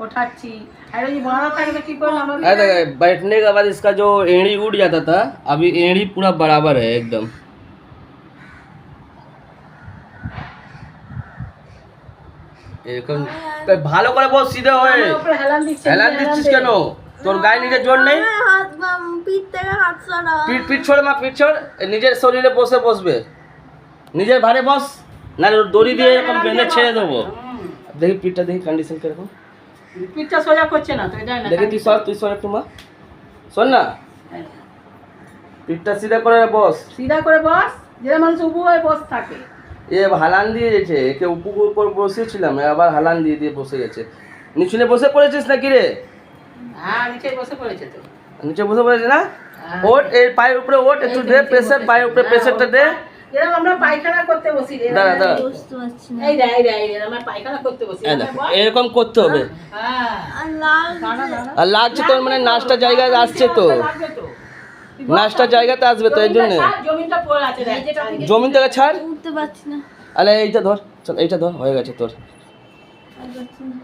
उठाচ্ছি अरे ये बड़ा থাকবে কি করলাম আমি अरे बैठने के बाद इसका जो एड़ी उठ जाता था अभी एड़ी पूरा बराबर है एकदम। এরকম ভালো করে বস, সিধে হয়ে। আমার উপরে হেলান দিচ্ছে হেলান দিচ্ছিস কেন? তোর গায়ে নিজের জোর নেই? হাত পিঠ থেকে হাত সরাও। পিঠ ছড়ে মা, পিঠ ছড়। নিজের শরীরে বসবে, নিজের ভারে বস, না দড়ি দিয়ে এরকম বেঁধে ছেড়ে দেবো। দেখি পিঠটা, দেখি কন্ডিশন কিরকম। পিঠটা সোজা করছে না তো যায় না। দেখি তুই সর একটু মা, শোন না, পিঠটা সিধা করে বস। সিধা করে বস, যে মানুষ উবু হয়ে বস থাকে। এ হালান দিয়ে গেছে, একে উপর বসেছিলাম, আবার হালান দিয়ে বসে গেছে। নিচুনে বসে পড়েছিস নাকি রে? হ্যাঁ নিচে বসে পড়েছে তো। নিচে বসে পড়েছে না? ওঠ, এই পায়ের উপরে ওঠ, একটু দে প্রেসার, পায়ের উপরে প্রেসারটা দে। এরকম আমরা পায়খানা করতে বসি রে। দাঁড়া বুঝতে পারছি না। এই আমরা পায়খানা করতে বসি। এরকম করতে হবে। হ্যাঁ আর লাল আর লাগছে তোর মানে নাচটা জায়গায় আসছে তো, লাগবে তো। নাচটা জায়গাতে আসবে তো, এই জন্য। জমিটা পড়ে আছে রে, যেটা থেকে জমিন থেকে ছাড়। উঠতে পারছি না। আরে এইটা ধর, চল এইটা ধর, হয়ে গেছে তোর। আর পারছি না।